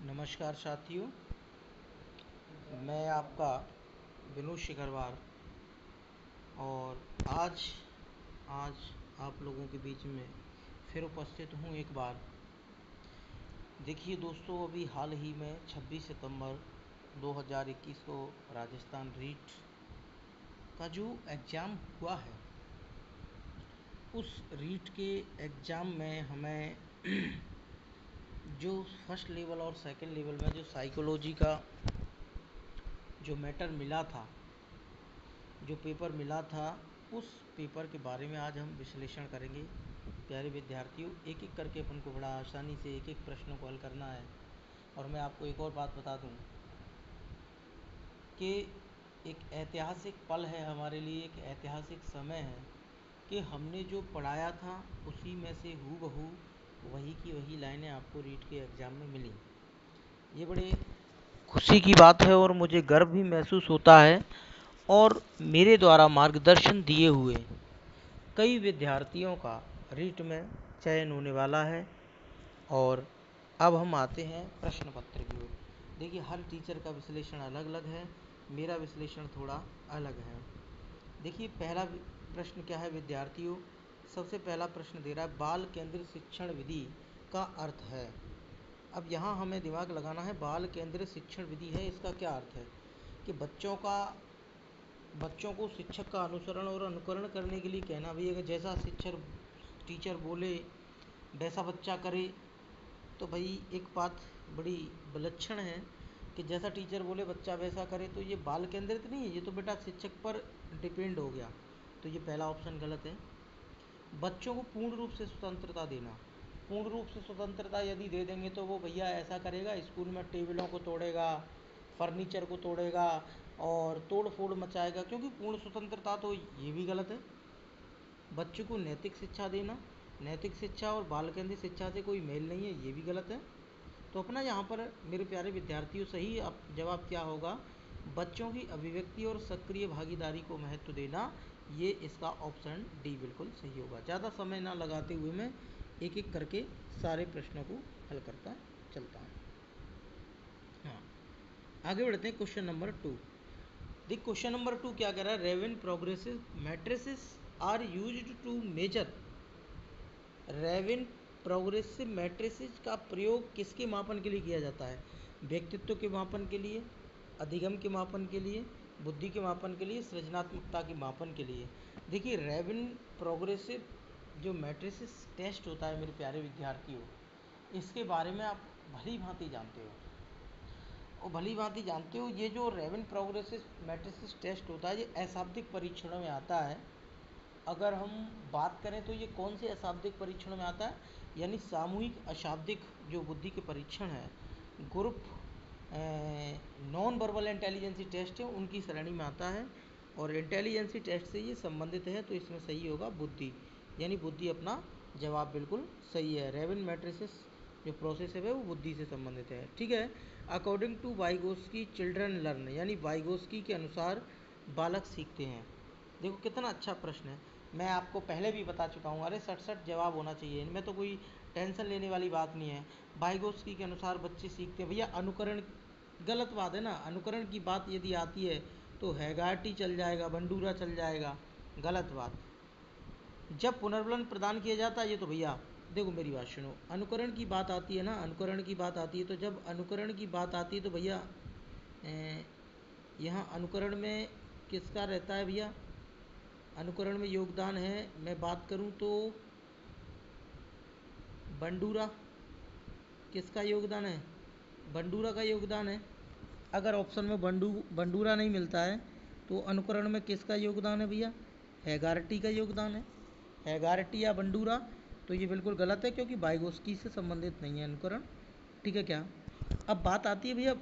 नमस्कार साथियों, मैं आपका विनोद शिखरवार और आज आज आप लोगों के बीच में फिर उपस्थित हूँ एक बार। देखिए दोस्तों, अभी हाल ही में 26 सितंबर 2021 को राजस्थान रीट का जो एग्ज़ाम हुआ है, उस रीट के एग्ज़ाम में हमें जो फर्स्ट लेवल और सेकंड लेवल में जो साइकोलॉजी का जो मैटर मिला था, जो पेपर मिला था, उस पेपर के बारे में आज हम विश्लेषण करेंगे। प्यारे विद्यार्थियों, एक एक करके अपन को बड़ा आसानी से एक एक प्रश्नों को हल करना है। और मैं आपको एक और बात बता दूं कि एक ऐतिहासिक पल है हमारे लिए, एक ऐतिहासिक समय है कि हमने जो पढ़ाया था उसी में से हूबहू वही की वही लाइनें आपको रीट के एग्ज़ाम में मिली। ये बड़े खुशी की बात है और मुझे गर्व भी महसूस होता है। और मेरे द्वारा मार्गदर्शन दिए हुए कई विद्यार्थियों का रीट में चयन होने वाला है। और अब हम आते हैं प्रश्न पत्र की ओर। देखिए, हर टीचर का विश्लेषण अलग अलग है, मेरा विश्लेषण थोड़ा अलग है। देखिए, पहला प्रश्न क्या है विद्यार्थियों। सबसे पहला प्रश्न दे रहा है, बाल केंद्रित शिक्षण विधि का अर्थ है। अब यहाँ हमें दिमाग लगाना है, बाल केंद्रित शिक्षण विधि है, इसका क्या अर्थ है कि बच्चों को शिक्षक का अनुसरण और अनुकरण करने के लिए कहना भी है कि जैसा शिक्षक टीचर बोले वैसा बच्चा करे। तो भाई एक बात बड़ी विलक्षण है कि जैसा टीचर बोले बच्चा वैसा करे, तो ये बाल केंद्रित नहीं है, ये तो बेटा शिक्षक पर डिपेंड हो गया। तो ये पहला ऑप्शन गलत है। बच्चों को पूर्ण रूप से स्वतंत्रता देना, पूर्ण रूप से स्वतंत्रता यदि दे देंगे तो वो भैया ऐसा करेगा, स्कूल में टेबलों को तोड़ेगा, फर्नीचर को तोड़ेगा और तोड़ फोड़ मचाएगा, क्योंकि पूर्ण स्वतंत्रता तो ये भी गलत है। बच्चों को नैतिक शिक्षा देना, नैतिक शिक्षा और बाल केंद्रित शिक्षा से कोई मेल नहीं है, ये भी गलत है। तो अपना यहाँ पर मेरे प्यारे विद्यार्थियों सही जवाब क्या होगा, बच्चों की अभिव्यक्ति और सक्रिय भागीदारी को महत्व देना, ये इसका ऑप्शन डी बिल्कुल सही होगा। ज़्यादा समय ना लगाते हुए मैं एक एक करके सारे प्रश्नों को हल करता चलता हूँ। हाँ, आगे बढ़ते हैं क्वेश्चन नंबर 2। देख, क्वेश्चन नंबर 2 क्या कह रहा है, Raven progressive matrices are used to measure. Raven progressive matrices का प्रयोग किसके मापन के लिए किया जाता है? व्यक्तित्व के मापन के लिए, अधिगम के मापन के लिए, बुद्धि के मापन के लिए, सृजनात्मकता के मापन के लिए। देखिए, रेवन प्रोग्रेसिव जो मैट्रिसेस टेस्ट होता है मेरे प्यारे विद्यार्थियों, इसके बारे में आप भली भांति जानते हो। और भली भांति जानते हो, ये जो रेवन प्रोग्रेसिव मैट्रिसेस टेस्ट होता है, ये अशाब्दिक परीक्षणों में आता है। अगर हम बात करें तो ये कौन से अशाब्दिक परीक्षण में आता है, यानी सामूहिक अशाब्दिक जो बुद्धि के परीक्षण है, group non verbal intelligence test है, उनकी श्रेणी में आता है। और इंटेलिजेंसी टेस्ट से ये संबंधित है, तो इसमें सही होगा बुद्धि, यानी बुद्धि अपना जवाब बिल्कुल सही है। रेवन मैट्रिसेस जो प्रोसेस है वो बुद्धि से संबंधित है, ठीक है। According to Vygotsky children learn, यानी वाइगोस्की के अनुसार बालक सीखते हैं। देखो कितना अच्छा प्रश्न है, मैं आपको पहले भी बता चुका हूँ। अरे 67 जवाब होना चाहिए, इनमें तो कोई टेंशन लेने वाली बात नहीं है। वाइगोस्की के अनुसार बच्चे सीखते हैं, भैया अनुकरण गलत बात है ना। अनुकरण की बात यदि आती है तो हैगार्टी चल जाएगा, बंडूरा चल जाएगा, गलत बात। जब पुनर्बलन प्रदान किया जाता है, ये तो भैया देखो मेरी बात सुनो, अनुकरण की बात आती है ना, अनुकरण की बात आती है, तो जब अनुकरण की बात आती है तो भैया यहाँ अनुकरण में किसका रहता है भैया, अनुकरण में योगदान है, मैं बात करूं तो बंडूरा। किसका योगदान है? बंडूरा का योगदान है। अगर ऑप्शन में बंडूरा नहीं मिलता है तो अनुकरण में किसका योगदान है भैया? हैगार्टी का योगदान है। हैगार्टी या बंडूरा, तो ये बिल्कुल गलत है, क्योंकि वाइगोस्की से संबंधित नहीं है अनुकरण, ठीक है क्या। अब बात आती है भैया,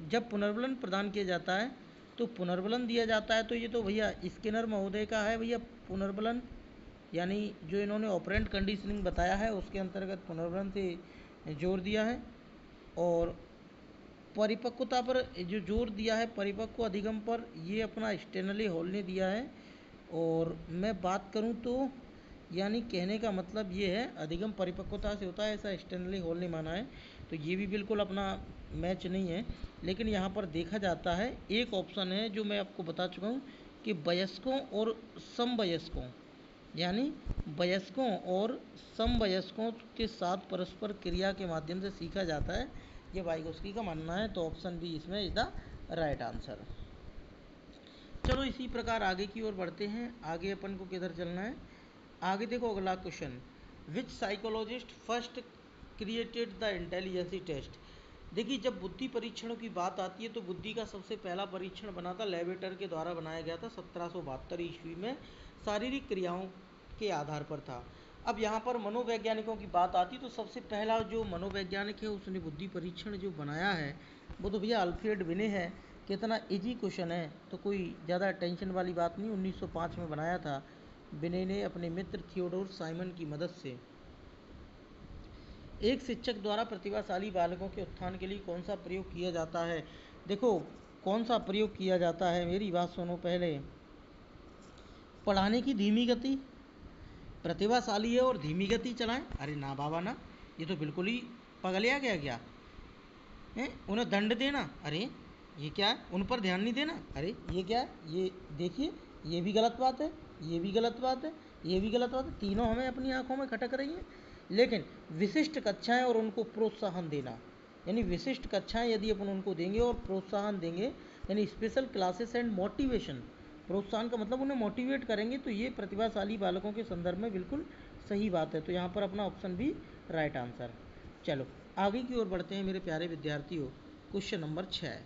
जब पुनर्बलन प्रदान किया जाता है तो पुनर्बलन दिया जाता है, तो ये तो भैया स्किनर महोदय का है भैया पुनर्बलन, यानी जो इन्होंने ऑपरेंट कंडीशनिंग बताया है उसके अंतर्गत पुनर्बलन से जोर दिया है। और परिपक्वता पर जो जोर दिया है, परिपक्व अधिगम पर, ये अपना स्टेनली हॉल ने दिया है। और मैं बात करूं तो यानी कहने का मतलब ये है, अधिगम परिपक्वता से होता है, ऐसा स्टेनली हॉल ने माना है। तो ये भी बिल्कुल अपना मैच नहीं है। लेकिन यहाँ पर देखा जाता है एक ऑप्शन है जो मैं आपको बता चुका हूँ कि वयस्कों और समवयस्कों, यानी वयस्कों और समवयस्कों के साथ परस्पर क्रिया के माध्यम से सीखा जाता है, ये वाइगोस्की का मानना है। तो ऑप्शन बी इसमें इज द राइट आंसर। चलो इसी प्रकार आगे की ओर बढ़ते हैं। आगे अपन को किधर चलना है? आगे देखो अगला question, which psychologist first created the intelligence test. देखिए जब बुद्धि परीक्षणों की बात आती है तो बुद्धि का सबसे पहला परीक्षण बना था लेवेटर के द्वारा, बनाया गया था 1772 ईस्वी में, शारीरिक क्रियाओं के आधार पर था। अब यहाँ पर मनोवैज्ञानिकों की बात आती तो सबसे पहला जो मनोवैज्ञानिक है उसने बुद्धि परीक्षण जो बनाया है वो तो भैया अल्फ्रेड विने है। कितना इजी क्वेश्चन है, तो कोई ज़्यादा टेंशन वाली बात नहीं। 1905 में बनाया था विने ने अपने मित्र थियोडोर साइमन की मदद से। एक शिक्षक द्वारा प्रतिभाशाली बालकों के उत्थान के लिए कौन सा प्रयोग किया जाता है? देखो कौन सा प्रयोग किया जाता है, मेरी बात सुनो पहले। पढ़ाने की धीमी गति, प्रतिभाशाली है और धीमी गति चलाएं? अरे ना बाबा ना, ये तो बिल्कुल ही पगलिया गया क्या है। उन्हें दंड देना, अरे ये क्या है? उन पर ध्यान नहीं देना, अरे ये क्या है? ये देखिए ये भी गलत बात है, ये भी गलत बात है, ये भी गलत बात है। तीनों हमें अपनी आंखों में खटक रही हैं। लेकिन विशिष्ट कक्षाएं और उनको प्रोत्साहन देना, यानी विशिष्ट कक्षाएं यदि अपन उनको देंगे और प्रोत्साहन देंगे, यानी स्पेशल क्लासेस एंड मोटिवेशन, प्रोत्साहन का मतलब उन्हें मोटिवेट करेंगे, तो ये प्रतिभाशाली बालकों के संदर्भ में बिल्कुल सही बात है। तो यहाँ पर अपना ऑप्शन भी राइट आंसर। चलो आगे की ओर बढ़ते हैं मेरे प्यारे विद्यार्थियों। क्वेश्चन नंबर 6,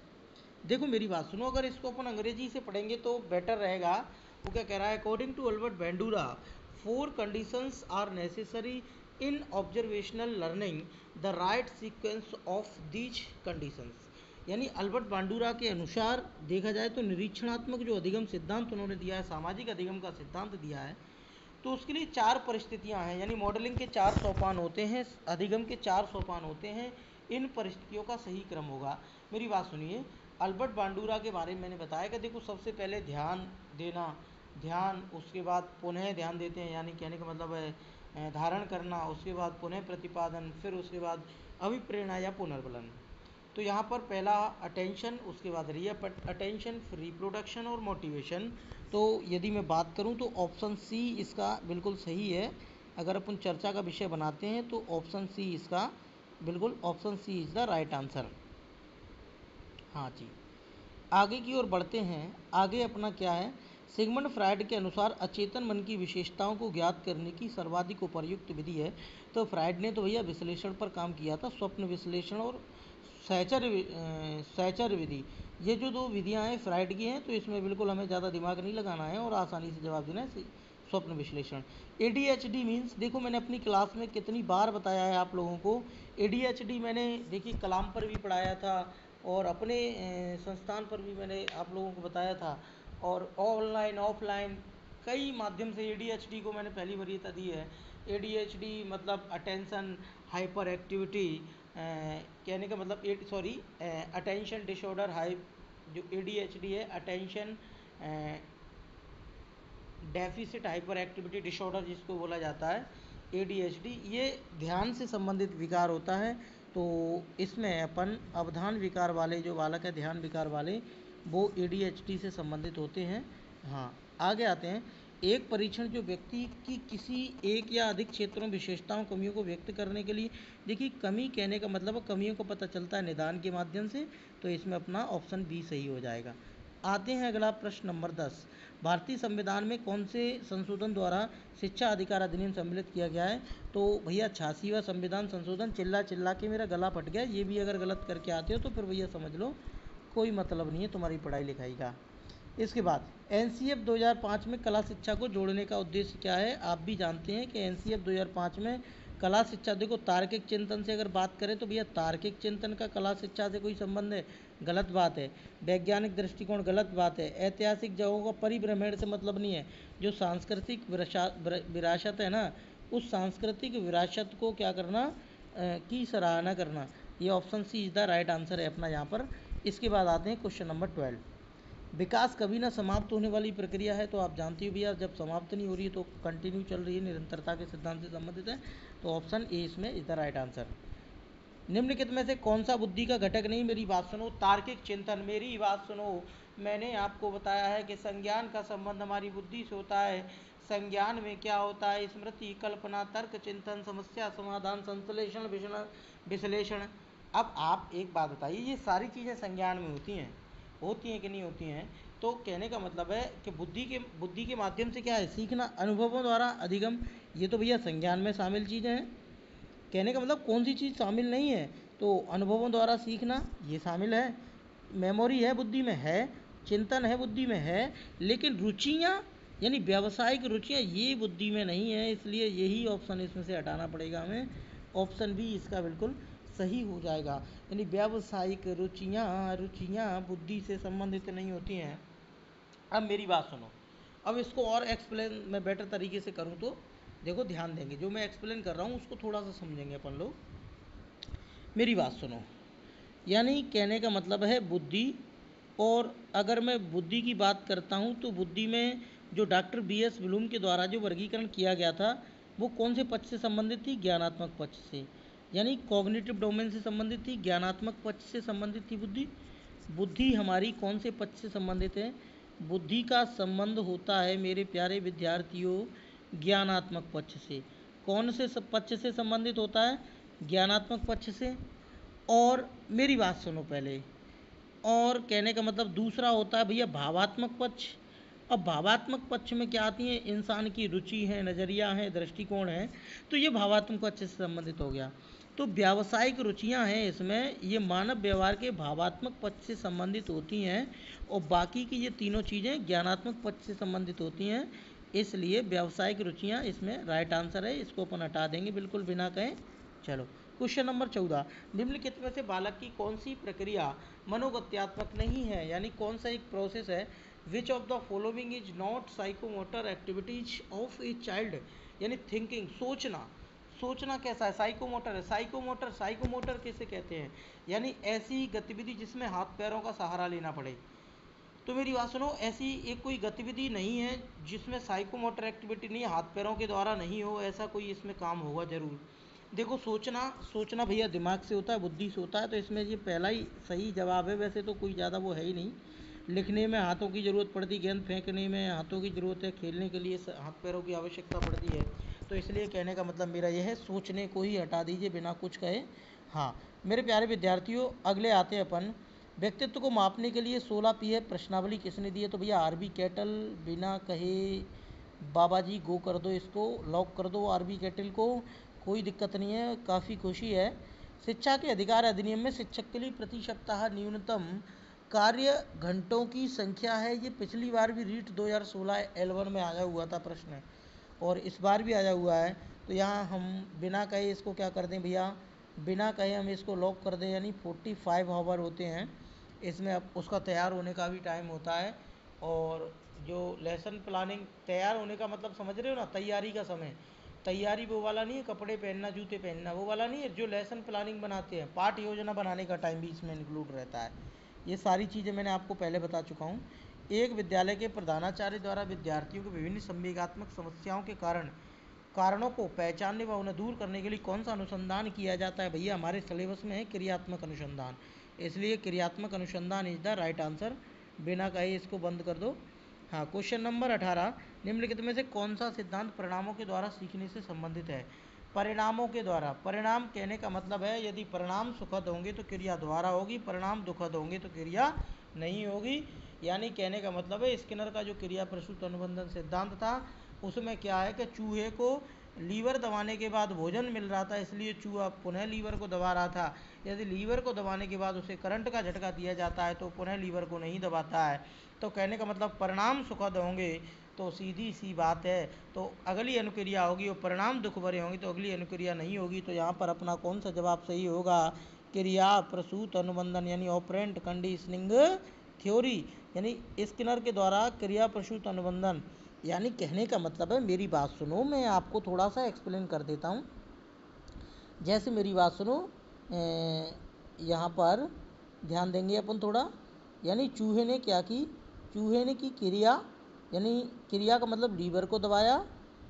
देखो मेरी बात सुनो, अगर इसको अपन अंग्रेजी से पढ़ेंगे तो बेटर रहेगा। वो क्या कह रहा है? According to Albert Bandura, 4 conditions are necessary in observational learning, the right sequence of these conditions. यानी अल्बर्ट बांडूरा के अनुसार देखा जाए तो निरीक्षणात्मक जो अधिगम सिद्धांत उन्होंने दिया है, सामाजिक अधिगम का सिद्धांत दिया है, तो उसके लिए 4 परिस्थितियां हैं। यानी मॉडलिंग के 4 सोपान होते हैं, अधिगम के 4 सोपान होते हैं। इन परिस्थितियों का सही क्रम होगा। मेरी बात सुनिए, अल्बर्ट बांडूरा के बारे में मैंने बताया कि देखो सबसे पहले ध्यान देना, ध्यान, उसके बाद पुनः ध्यान देते हैं, यानी कहने का मतलब है धारण करना, उसके बाद पुनः प्रतिपादन, फिर उसके बाद अभिप्रेरणा या पुनर्बलन। तो यहाँ पर पहला अटेंशन, उसके बाद अटेंशन, फिर रिप्रोडक्शन और मोटिवेशन। तो यदि मैं बात करूँ तो ऑप्शन सी इसका बिल्कुल सही है। अगर अपन चर्चा का विषय बनाते हैं तो ऑप्शन सी इसका बिल्कुल, option C is the right answer. हाँ जी, आगे की ओर बढ़ते हैं। आगे अपना क्या है? सिगमंड फ्रायड के अनुसार अचेतन मन की विशेषताओं को ज्ञात करने की सर्वाधिक उपयुक्त विधि है। तो फ्रायड ने तो भैया विश्लेषण पर काम किया था, स्वप्न विश्लेषण और सैचर विधि। ये जो 2 विधियां हैं फ्रायड की हैं, तो इसमें बिल्कुल हमें ज़्यादा दिमाग नहीं लगाना है और आसानी से जवाब देना है। स्वप्न विश्लेषण। ADHD मीन्स, देखो मैंने अपनी क्लास में कितनी बार बताया है आप लोगों को, ADHD मैंने देखिए कलाम पर भी पढ़ाया था और अपने संस्थान पर भी मैंने आप लोगों को बताया था, और ऑनलाइन ऑफलाइन कई माध्यम से ADHD को मैंने पहली वरीयता दी है। ADHD मतलब अटेंशन हाइपर एक्टिविटी, कहने का मतलब अटेंशन डिसऑर्डर हाई, जो ADHD है attention deficit hyper activity disorder जिसको बोला जाता है ADHD, ये ध्यान से संबंधित विकार होता है। तो इसमें अपन अवधान विकार वाले जो बालक है, ध्यान विकार वाले, वो ADHD से संबंधित होते हैं। हाँ, आगे आते हैं। एक परीक्षण जो व्यक्ति की किसी एक या अधिक क्षेत्रों में विशेषताओं कमियों को व्यक्त करने के लिए, देखिए कमी कहने का मतलब कमियों को पता चलता है निदान के माध्यम से, तो इसमें अपना ऑप्शन बी सही हो जाएगा। आते हैं अगला प्रश्न नंबर 10, भारतीय संविधान में कौन से संशोधन द्वारा शिक्षा अधिकार अधिनियम सम्मिलित किया गया है? तो भैया 86वां संविधान संशोधन। चिल्ला चिल्ला के मेरा गला फट गया, ये भी अगर गलत करके आते हो तो फिर भैया समझ लो कोई मतलब नहीं है तुम्हारी पढ़ाई लिखाई का। इसके बाद NCF 2005 में कला शिक्षा को जोड़ने का उद्देश्य क्या है? आप भी जानते हैं कि NCF 2005 में कला शिक्षा, देखो तार्किक चिंतन से अगर बात करें तो भैया तार्किक चिंतन का कला शिक्षा से कोई संबंध है? गलत बात है। वैज्ञानिक दृष्टिकोण, गलत बात है। ऐतिहासिक जगहों का परिभ्रमण से मतलब नहीं है। जो सांस्कृतिक विरासत है ना, उस सांस्कृतिक विरासत को क्या करना, की सराहना करना। ये option C is the right answer है अपना यहाँ पर। इसके बाद आते हैं क्वेश्चन नंबर 12, विकास कभी ना समाप्त होने वाली प्रक्रिया है। तो आप जानती हो भैया जब समाप्त नहीं हो रही है तो कंटिन्यू चल रही है, निरंतरता के सिद्धांत से संबंधित है। तो ऑप्शन ए इसमें इज द राइट आंसर। निम्नलिखित में से कौन सा बुद्धि का घटक नहीं? मेरी बात सुनो। तार्किक चिंतन। मेरी बात सुनो, मैंने आपको बताया है कि संज्ञान का संबंध हमारी बुद्धि से होता है। संज्ञान में क्या होता है? स्मृति, कल्पना, तर्क, चिंतन, समस्या समाधान, संश्लेषण, विश्लेषण। अब आप एक बात बताइए, ये सारी चीज़ें संज्ञान में होती हैं कि नहीं होती हैं? तो कहने का मतलब है कि बुद्धि के माध्यम से क्या है? सीखना, अनुभवों द्वारा अधिगम। ये तो भैया संज्ञान में शामिल चीज़ें हैं। कहने का मतलब कौन सी चीज़ शामिल नहीं है? तो अनुभवों द्वारा सीखना ये शामिल है। मेमोरी है बुद्धि में है, चिंतन है बुद्धि में है, लेकिन रुचियाँ यानी व्यावसायिक रुचियाँ ये बुद्धि में नहीं है, इसलिए यही ऑप्शन इसमें से हटाना पड़ेगा हमें। ऑप्शन बी इसका बिल्कुल सही हो जाएगा। यानी व्यावसायिक रुचियाँ बुद्धि से संबंधित नहीं होती हैं। अब मेरी बात सुनो, अब इसको और एक्सप्लेन मैं बेटर तरीके से करूँ तो देखो, ध्यान देंगे, जो मैं एक्सप्लेन कर रहा हूँ उसको थोड़ा सा समझेंगे अपन लोग। मेरी बात सुनो, यानी कहने का मतलब है बुद्धि, और अगर मैं बुद्धि की बात करता हूँ तो बुद्धि में जो डॉक्टर बी.एस. ब्लूम के द्वारा जो वर्गीकरण किया गया था वो कौन से पक्ष से संबंधित थी? ज्ञानात्मक पक्ष से, यानी कॉग्निटिव डोमेन से संबंधित थी, ज्ञानात्मक पक्ष से संबंधित थी बुद्धि। बुद्धि हमारी कौन से पक्ष से संबंधित है? बुद्धि का संबंध होता है मेरे प्यारे विद्यार्थियों ज्ञानात्मक पक्ष से। कौन से पक्ष से संबंधित होता है? ज्ञानात्मक पक्ष से। और मेरी बात सुनो पहले, और कहने का मतलब दूसरा होता है भैया भावात्मक पक्ष। अब भावात्मक पक्ष में क्या आती है? इंसान की रुचि है, नज़रिया है, दृष्टिकोण है, तो ये भावात्मक पक्ष से संबंधित हो गया। तो व्यावसायिक रुचियां हैं इसमें, ये मानव व्यवहार के भावात्मक पक्ष से संबंधित होती हैं, और बाकी की ये तीनों चीज़ें ज्ञानात्मक पक्ष से संबंधित होती हैं। इसलिए व्यावसायिक रुचियां इसमें राइट आंसर है, इसको अपन हटा देंगे बिल्कुल बिना कहे। चलो क्वेश्चन नंबर 14, निम्नलिखित में से बालक की कौन सी प्रक्रिया मनोगत्यात्मक नहीं है? यानी कौन सा एक प्रोसेस है? Which of the following is not psychomotor activities of a child? यानी थिंकिंग, सोचना कैसा है? साइकोमोटर है। साइकोमोटर किसे कहते हैं? यानी ऐसी गतिविधि जिसमें हाथ पैरों का सहारा लेना पड़े। तो मेरी बात सुनो, ऐसी एक कोई गतिविधि नहीं है जिसमें साइकोमोटर एक्टिविटी नहीं, हाथ पैरों के द्वारा नहीं हो, ऐसा कोई इसमें काम होगा जरूर। देखो, सोचना भैया दिमाग से होता है, बुद्धि से होता है, तो इसमें ये पहला ही सही जवाब है। वैसे तो कोई ज़्यादा वो है ही नहीं। लिखने में हाथों की ज़रूरत पड़ती, गेंद फेंकने में हाथों की ज़रूरत है, खेलने के लिए हाथ पैरों की आवश्यकता पड़ती है। तो इसलिए कहने का मतलब मेरा यह है, सोचने को ही हटा दीजिए बिना कुछ कहे। हाँ मेरे प्यारे विद्यार्थियों, अगले आते हैं अपन। व्यक्तित्व को मापने के लिए 16 पी है प्रश्नावली किसने दी है? तो भैया आर.बी. कैटल। बिना कहे बाबा जी गो कर दो, इसको लॉक कर दो आर.बी. कैटल को, कोई दिक्कत नहीं है, काफ़ी खुशी है। शिक्षा के अधिकार अधिनियम में शिक्षक के लिए प्रति सप्ताह न्यूनतम कार्य घंटों की संख्या है। ये पिछली बार भी रीट 2016 L1 में आया हुआ था प्रश्न, और इस बार भी आया हुआ है। तो यहाँ हम बिना कहे इसको क्या कर दें भैया, बिना कहे हम इसको लॉक कर दें, यानी 45 आवर होते हैं इसमें। अब उसका तैयार होने का भी टाइम होता है, और जो लेसन प्लानिंग तैयार होने का मतलब समझ रहे हो ना, तैयारी का समय। तैयारी वो वाला नहीं है, कपड़े पहनना जूते पहनना, वो वाला नहीं है। जो लेसन प्लानिंग बनाते हैं, पाठ योजना बनाने का टाइम भी इसमें इंक्लूड रहता है। ये सारी चीज़ें मैंने आपको पहले बता चुका हूँ। एक विद्यालय के प्रधानाचार्य द्वारा विद्यार्थियों को विभिन्न संवेगात्मक समस्याओं के कारणों को पहचानने व उन्हें दूर करने के लिए कौन सा अनुसंधान किया जाता है? भैया हमारे सिलेबस में है क्रियात्मक अनुसंधान, इसलिए क्रियात्मक अनुसंधान इज द राइट आंसर। बिना कहे इसको बंद कर दो। हाँ क्वेश्चन नंबर 18, निम्नलिखित में से कौन सा सिद्धांत परिणामों के द्वारा सीखने से संबंधित है? परिणामों के द्वारा, परिणाम कहने का मतलब है यदि परिणाम सुखद होंगे तो क्रिया द्वारा होगी, परिणाम दुखद होंगे तो क्रिया नहीं होगी। यानी कहने का मतलब है स्किनर का जो क्रिया प्रसूत अनुबंधन सिद्धांत था, उसमें क्या है कि चूहे को लीवर दबाने के बाद भोजन मिल रहा था, इसलिए चूहा पुनः लीवर को दबा रहा था। यदि लीवर को दबाने के बाद उसे करंट का झटका दिया जाता है तो पुनः लीवर को नहीं दबाता है। तो कहने का मतलब परिणाम सुखद होंगे तो सीधी सी बात है तो अगली अनुक्रिया होगी, और परिणाम दुख भरे होंगे तो अगली अनुक्रिया नहीं होगी। तो यहाँ पर अपना कौन सा जवाब सही होगा? क्रिया प्रसूत अनुबंधन, यानी ऑपरेंट कंडीशनिंग थ्योरी, यानी स्किनर के द्वारा क्रिया प्रसूत अनुबंधन। यानी कहने का मतलब है, मेरी बात सुनो, मैं आपको थोड़ा सा एक्सप्लेन कर देता हूँ। जैसे मेरी बात सुनो, यहाँ पर ध्यान देंगे अपन थोड़ा। यानी चूहे ने क्या की? चूहे ने की क्रिया, यानी क्रिया का मतलब लीवर को दबाया,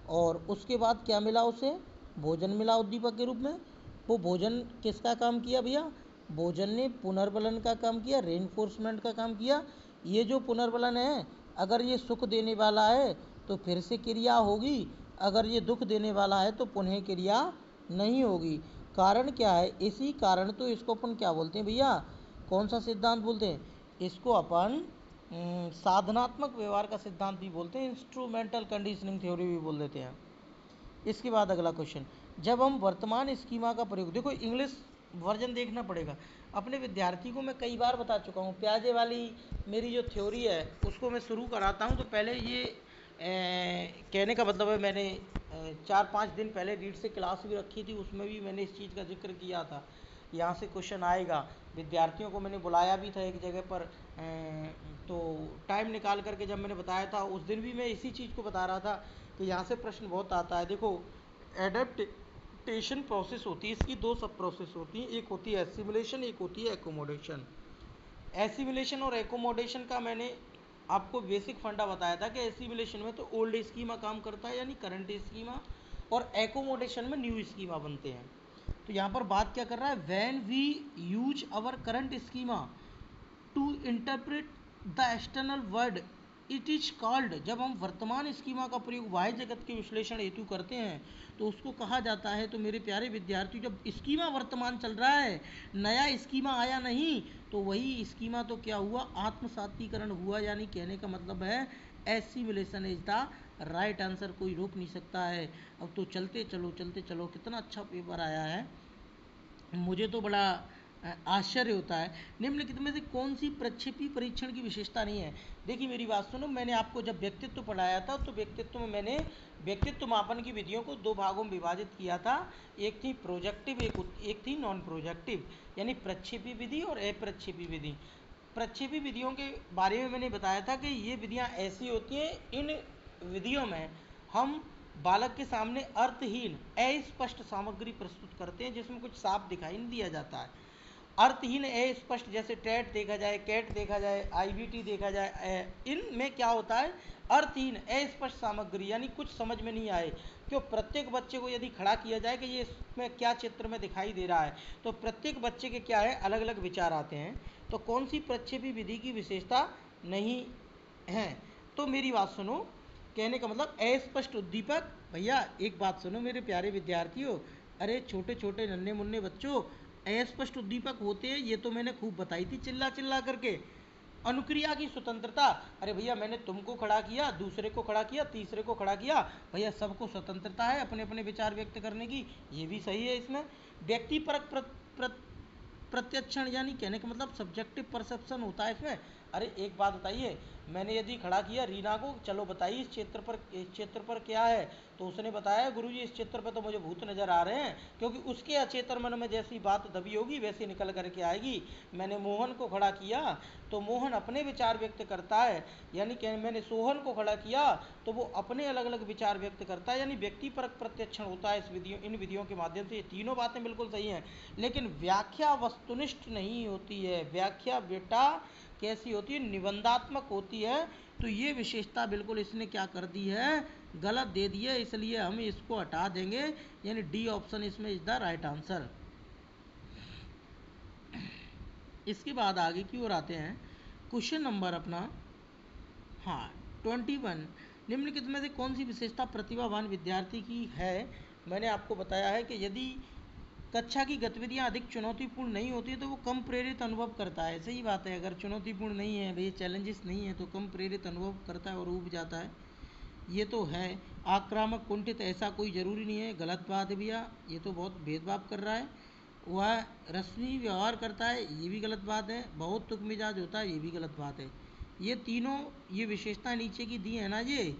और उसके बाद क्या मिला उसे? भोजन मिला उद्दीपक के रूप में। वो भोजन किसका काम किया भैया? भोजन ने पुनर्बलन का काम किया, रेनफोर्समेंट का काम किया। ये जो पुनर्बलन है, अगर ये सुख देने वाला है तो फिर से क्रिया होगी, अगर ये दुख देने वाला है तो पुनः क्रिया नहीं होगी। कारण क्या है? इसी कारण तो इसको अपन क्या बोलते हैं भैया? कौन सा सिद्धांत बोलते हैं इसको? अपन साधनात्मक व्यवहार का सिद्धांत भी बोलते हैं, इंस्ट्रूमेंटल कंडीशनिंग थ्योरी भी बोल देते हैं। इसके बाद अगला क्वेश्चन, जब हम वर्तमान स्कीमा का प्रयोग, देखो इंग्लिश वर्जन देखना पड़ेगा। अपने विद्यार्थी को मैं कई बार बता चुका हूँ, प्याजे वाली मेरी जो थ्योरी है उसको मैं शुरू कराता हूँ तो पहले ये कहने का मतलब है, मैंने 4-5 दिन पहले रीड से क्लास भी रखी थी, उसमें भी मैंने इस चीज़ का जिक्र किया था। यहाँ से क्वेश्चन आएगा, विद्यार्थियों को मैंने बुलाया भी था एक जगह पर, तो टाइम निकाल करके जब मैंने बताया था उस दिन भी मैं इसी चीज़ को बता रहा था कि यहाँ से प्रश्न बहुत आता है। देखो, एडेप्टेशन प्रोसेस होती है, इसकी दो सब प्रोसेस होती हैं, एक होती है एसिमुलेशन, एक होती है एकोमोडेशन। एसिमुलेशन और एकोमोडेशन का मैंने आपको बेसिक फंडा बताया था कि एसिमुलेशन में तो ओल्ड स्कीमा काम करता है यानी करंट स्कीमा, और एकोमोडेशन में न्यू स्कीमा बनते हैं। तो यहाँ पर बात क्या कर रहा है? When we use our current schema to interpret the external world it is called, जब हम वर्तमान स्कीमा का प्रयोग बाह्य जगत के विश्लेषण हेतु करते हैं तो उसको कहा जाता है। तो मेरे प्यारे विद्यार्थी, जब स्कीमा वर्तमान चल रहा है, नया स्कीमा आया नहीं, तो वही स्कीमा तो क्या हुआ? आत्मसातीकरण हुआ। यानी कहने का मतलब है assimilation is the right answer, कोई रोक नहीं सकता है। अब तो चलते चलो, कितना अच्छा पेपर आया है, मुझे तो बड़ा आश्चर्य होता है। निम्नलिखित में से कौन सी प्रक्षेपी परीक्षण की विशेषता नहीं है? देखिए मेरी बात सुनो, मैंने आपको जब व्यक्तित्व पढ़ाया था तो व्यक्तित्व में मैंने व्यक्तित्व मापन की विधियों को दो भागों में विभाजित किया था। एक थी प्रोजेक्टिव, एक थी नॉन प्रोजेक्टिव, यानी प्रक्षेपी विधि और अप्रक्षेपी विधि। प्रक्षेपी विधियों के बारे में मैंने बताया था कि ये विधियाँ ऐसी होती हैं, इन विधियों में हम बालक के सामने अर्थहीन अस्पष्ट सामग्री प्रस्तुत करते हैं जिसमें कुछ साफ दिखाई नहीं दिया जाता है। अर्थहीन अस्पष्ट, जैसे टेट देखा जाए, कैट देखा जाए, आईबीटी देखा जाए, इनमें क्या होता है? अर्थहीन अस्पष्ट सामग्री, यानी कुछ समझ में नहीं आए। क्यों? प्रत्येक बच्चे को यदि खड़ा किया जाए कि ये इसमें क्या चित्र में दिखाई दे रहा है, तो प्रत्येक बच्चे के क्या है? अलग अलग विचार आते हैं। तो कौन सी प्रक्षेपी विधि की विशेषता नहीं है? तो मेरी बात सुनो, कहने का मतलब अस्पष्ट उद्दीपक। भैया एक बात सुनो मेरे प्यारे विद्यार्थियों, अरे छोटे छोटे नन्हे मुन्ने बच्चों, अस्पष्ट उद्दीपक होते हैं, ये तो मैंने खूब बताई थी चिल्ला चिल्ला करके। अनुक्रिया की स्वतंत्रता, अरे भैया मैंने तुमको खड़ा किया, दूसरे को खड़ा किया, तीसरे को खड़ा किया, भैया सबको स्वतंत्रता है अपने अपने विचार व्यक्त करने की, ये भी सही है इसमें। व्यक्तिपरक प्रत्यक्षण, यानी कहने का मतलब सब्जेक्टिव परसेप्शन होता है इसमें। अरे एक बात बताइए, मैंने यदि खड़ा किया रीना को, चलो बताइए इस क्षेत्र पर क्या है, तो उसने बताया गुरुजी इस क्षेत्र पर तो मुझे भूत नजर आ रहे हैं, क्योंकि उसके अचेतन मन में जैसी बात दबी होगी वैसी निकल करके आएगी। मैंने मोहन को खड़ा किया तो मोहन अपने विचार व्यक्त करता है, यानी कि मैंने सोहन को खड़ा किया तो वो अपने अलग अलग विचार व्यक्त करता है, यानी व्यक्तिपरक प्रत्यक्षण होता है इन विधियों के माध्यम से। ये तीनों बातें बिल्कुल सही हैं, लेकिन व्याख्या वस्तुनिष्ठ नहीं होती है। व्याख्या बेटा कैसी होती है? निबंधात्मक होती है। तो ये विशेषता बिल्कुल इसने क्या कर दी है? गलत दे दी है, इसलिए हम इसको हटा देंगे, यानी डी ऑप्शन इसमें इज द राइट आंसर। इसके बाद आगे की ओर आते हैं, क्वेश्चन नंबर अपना 21, निम्नलिखित में से कौन सी विशेषता प्रतिभावान विद्यार्थी की है? मैंने आपको बताया है कि यदि कक्षा की गतिविधियां अधिक चुनौतीपूर्ण नहीं होती तो वो कम प्रेरित अनुभव करता है। सही बात है, अगर चुनौतीपूर्ण नहीं है भाई, चैलेंजेस नहीं है, तो कम प्रेरित अनुभव करता है और ऊब जाता है, ये तो है। आक्रामक कुंठित, ऐसा कोई ज़रूरी नहीं है, गलत बात है भैया, ये तो बहुत भेदभाव कर रहा है। वह रस्मी व्यवहार करता है, ये भी गलत बात है। बहुत तुक मिजाज होता है, ये भी गलत बात है। ये तीनों ये विशेषताएं नीचे की दी है ना, ये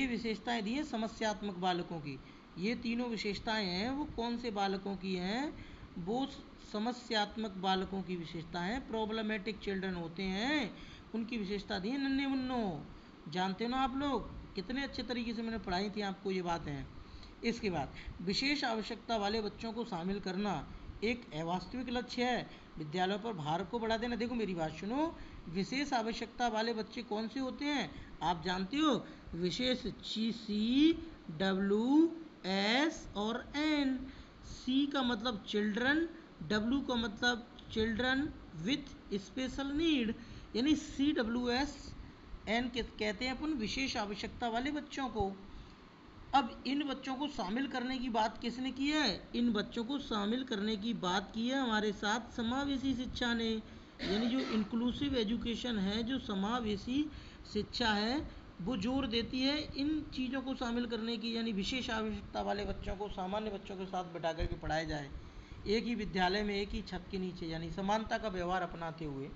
विशेषताएं दी हैं समस्यात्मक बालकों की। ये तीनों विशेषताएं हैं वो कौन से बालकों की हैं? वो समस्यात्मक बालकों की विशेषता हैं, प्रॉब्लमेटिक चिल्ड्रन होते हैं, उनकी विशेषता दी है नन्हे मुन्नो। जानते हो ना आप लोग, कितने अच्छे तरीके से मैंने पढ़ाई थी आपको ये बातें हैं। इसके बाद विशेष आवश्यकता वाले बच्चों को शामिल करना एक अवास्तविक लक्ष्य है, विद्यालयों पर भार को बढ़ा देना। देखो मेरी बात सुनो, विशेष आवश्यकता वाले बच्चे कौन से होते हैं आप जानते हो? विशेष CWS और N, सी का मतलब चिल्ड्रन, डब्ल्यू का मतलब चिल्ड्रन विथ स्पेशल नीड, यानी CWS एन कहते हैं अपन विशेष आवश्यकता वाले बच्चों को। अब इन बच्चों को शामिल करने की बात किसने की है? इन बच्चों को शामिल करने की बात की है हमारे साथ समावेशी शिक्षा ने, यानी जो इंक्लूसिव एजुकेशन है, जो समावेशी शिक्षा है, वो जोर देती है इन चीज़ों को शामिल करने की, यानी विशेष आवश्यकता वाले बच्चों को सामान्य बच्चों के साथ बैठा करके पढ़ाया जाए, एक ही विद्यालय में, एक ही छत के नीचे, यानी समानता का व्यवहार अपनाते हुए।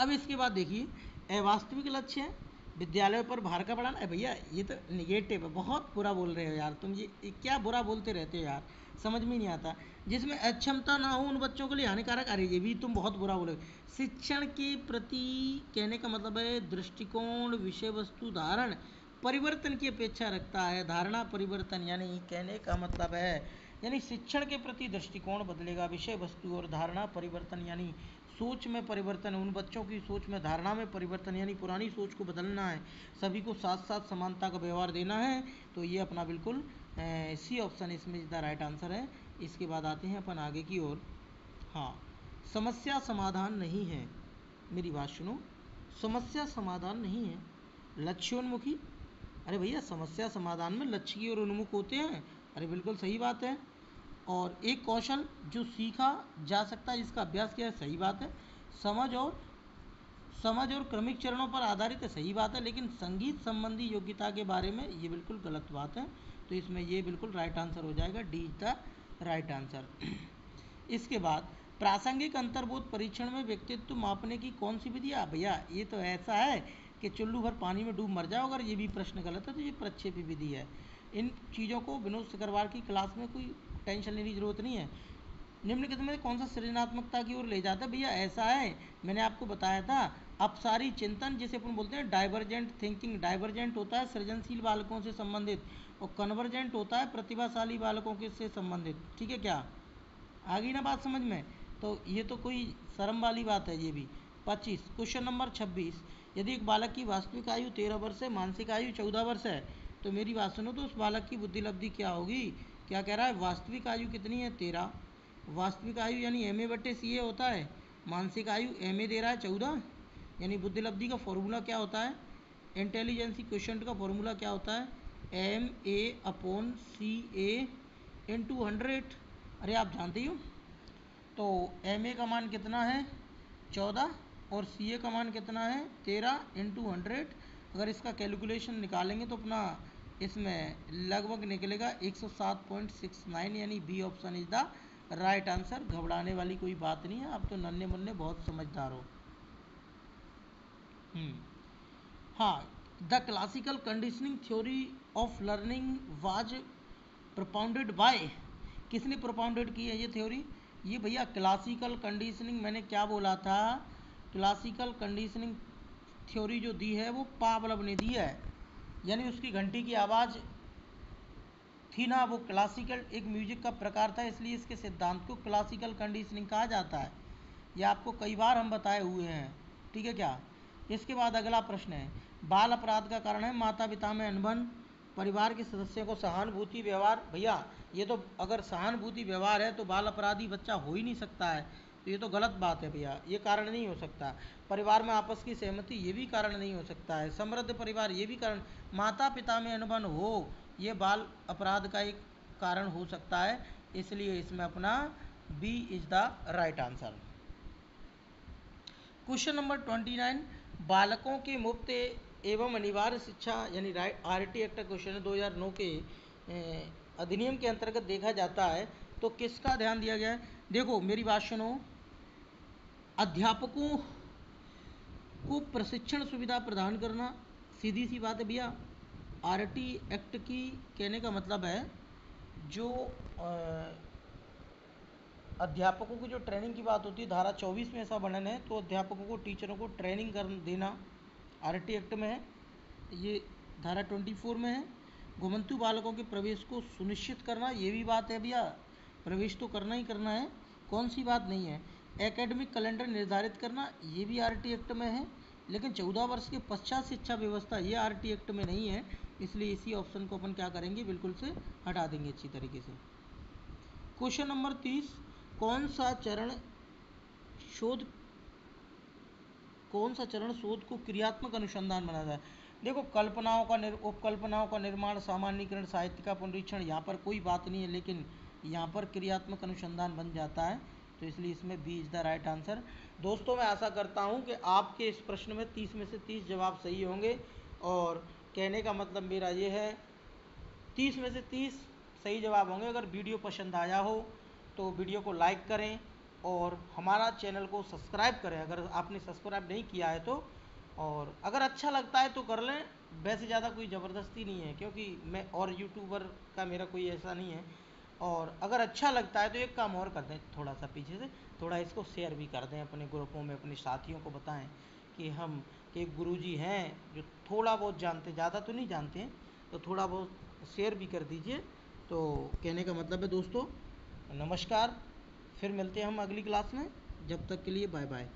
अब इसके बाद देखिए अवास्तविक लक्ष्य है विद्यालयों पर भार का बढ़ाना है। भैया ये तो निगेटिव है, बहुत बुरा बोल रहे हो यार तुम, ये क्या बुरा बोलते रहते हो यार, समझ में नहीं आता। जिसमें अक्षमता ना हो उन बच्चों के लिए हानिकारक, अरे ये भी तुम बहुत बुरा बोले। शिक्षण के प्रति कहने का मतलब है दृष्टिकोण, विषय वस्तु, धारण परिवर्तन की अपेक्षा रखता है। धारणा परिवर्तन यानी कहने का मतलब है, यानी शिक्षण के प्रति दृष्टिकोण बदलेगा, विषय वस्तु और धारणा परिवर्तन यानी सोच में परिवर्तन, उन बच्चों की सोच में, धारणा में परिवर्तन, यानी पुरानी सोच को बदलना है, सभी को साथ साथ समानता का व्यवहार देना है। तो ये अपना बिल्कुल सी ऑप्शन इसमें द राइट आंसर है। इसके बाद आते हैं अपन आगे की ओर। हाँ, समस्या समाधान नहीं है, मेरी बात सुनो, समस्या समाधान नहीं है, लक्ष्योन्मुखी। अरे भैया समस्या समाधान में लक्ष्य की ओर उन्मुख होते हैं, अरे बिल्कुल सही बात है। और एक कौशल जो सीखा जा सकता है, जिसका अभ्यास किया है, सही बात है। समझ और क्रमिक चरणों पर आधारित है, सही बात है। लेकिन संगीत संबंधी योग्यता के बारे में ये बिल्कुल गलत बात है। तो इसमें ये बिल्कुल राइट आंसर हो जाएगा, D is the right answer. इसके बाद प्रासंगिक अंतर्बोध परीक्षण में व्यक्तित्व मापने की कौन सी विधि है? भैया ये तो ऐसा है कि चुल्लू भर पानी में डूब मर जाओ, अगर ये भी प्रश्न गलत है तो ये प्रक्षेपी विधि है। इन चीज़ों को विनोद सिकरवार की क्लास में कोई टेंशन लेने की जरूरत नहीं है। निम्नलिखित में कौन सा सृजनात्मकता की ओर ले जाता है? भैया ऐसा है, मैंने आपको बताया था, अपसारी चिंतन जिसे अपन बोलते हैं डाइवर्जेंट थिंकिंग। डाइवर्जेंट होता है सृजनशील बालकों से संबंधित और कन्वर्जेंट होता है प्रतिभाशाली बालकों के से संबंधित। ठीक है क्या, आ गई ना बात समझ में? तो ये तो कोई शर्म वाली बात है ये भी। 25 क्वेश्चन नंबर 26, यदि एक बालक की वास्तविक आयु 13 वर्ष है, मानसिक आयु 14 वर्ष है, तो मेरी बात सुनो, तो उस बालक की बुद्धि लब्धि क्या होगी? क्या कह रहा है? वास्तविक आयु कितनी है? 13। वास्तविक आयु यानी MA/CA होता है, मानसिक आयु MA दे रहा है 14, यानी बुद्धि लब्धि का फॉर्मूला क्या होता है? इंटेलिजेंसी क्वेश्चन का फॉर्मूला क्या होता है? MA/CA × 100। अरे आप जानते ही हो। तो MA का मान कितना है? 14 और CA का मान कितना है? 13 × 100। अगर इसका कैलकुलेशन निकालेंगे तो अपना इसमें लगभग निकलेगा 107.69, यानी B option is the right answer. घबराने वाली कोई बात नहीं है, आप तो नन्हे मुन्ने बहुत समझदार हो। हाँ, the classical conditioning theory of learning was propounded by, किसने propounded की है ये थ्योरी? ये भैया क्लासिकल कंडीशनिंग, मैंने क्या बोला था, क्लासिकल कंडीशनिंग थ्योरी जो दी है वो पावलव ने दी है, यानी उसकी घंटी की आवाज़ थी ना, वो क्लासिकल एक म्यूजिक का प्रकार था, इसलिए इसके सिद्धांत को क्लासिकल कंडीशनिंग कहा जाता है। ये आपको कई बार हम बताए हुए हैं। ठीक है क्या? इसके बाद अगला प्रश्न है, बाल अपराध का कारण है माता पिता में अनबन, परिवार के सदस्यों को सहानुभूति व्यवहार। भैया ये तो अगर सहानुभूति व्यवहार है तो बाल अपराधी बच्चा हो ही नहीं सकता है, तो ये तो गलत बात है भैया, ये कारण नहीं हो सकता। परिवार में आपस की सहमति, ये भी कारण नहीं हो सकता है। समृद्ध परिवार, ये भी कारण। माता पिता में अनबन हो, ये बाल अपराध का एक कारण हो सकता है, इसलिए इसमें अपना B is the right answer. Question number 29, बालकों के मुफ्त एवं अनिवार्य शिक्षा यानी RT एक्ट क्वेश्चन है 2009 के अधिनियम के अंतर्गत देखा जाता है तो किसका ध्यान दिया गया है? देखो मेरी बात सुनो, अध्यापकों को प्रशिक्षण सुविधा प्रदान करना, सीधी सी बात है भैया। RT एक्ट की कहने का मतलब है जो अध्यापकों की जो ट्रेनिंग की बात होती है, धारा 24 में ऐसा वर्णन है, तो अध्यापकों को, टीचरों को ट्रेनिंग कर देना RT एक्ट में है, ये धारा 24 में है। घुमंतु बालकों के प्रवेश को सुनिश्चित करना, ये भी बात है भैया, प्रवेश तो करना ही करना है, कौन सी बात नहीं है। एकेडमिक कैलेंडर निर्धारित करना, ये भी RT एक्ट में है, लेकिन 14 वर्ष के पश्चात शिक्षा व्यवस्था, ये RT एक्ट में नहीं है, इसलिए इसी ऑप्शन को अपन क्या करेंगे, बिल्कुल से हटा देंगे अच्छी तरीके से। क्वेश्चन नंबर 30, कौन सा चरण शोध कौन सा चरण शोध को क्रियात्मक अनुसंधान बनाता है? देखो, उपकल्पनाओं का निर्माण, सामान्यीकरण, साहित्य का पुनरीक्षण, यहाँ पर कोई बात नहीं है, लेकिन यहाँ पर क्रियात्मक अनुसंधान बन जाता है, तो इसलिए इसमें B is the right answer. दोस्तों, मैं आशा करता हूँ कि आपके इस प्रश्न में 30 में से 30 जवाब सही होंगे, और कहने का मतलब मेरा ये है 30 में से 30 सही जवाब होंगे। अगर वीडियो पसंद आया हो तो वीडियो को लाइक करें और हमारा चैनल को सब्सक्राइब करें अगर आपने सब्सक्राइब नहीं किया है तो, और अगर अच्छा लगता है तो कर लें, वैसे ज़्यादा कोई ज़बरदस्ती नहीं है, क्योंकि मैं और यूट्यूबर का मेरा कोई ऐसा नहीं है। और अगर अच्छा लगता है तो एक काम और कर दें, थोड़ा सा पीछे से थोड़ा इसको शेयर भी कर दें अपने ग्रुपों में, अपने साथियों को बताएं कि हम एक गुरुजी हैं जो थोड़ा बहुत जानते, ज़्यादा तो नहीं जानते हैं, तो थोड़ा बहुत शेयर भी कर दीजिए। तो कहने का मतलब है दोस्तों, नमस्कार, फिर मिलते हैं हम अगली क्लास में, जब तक के लिए बाय बाय।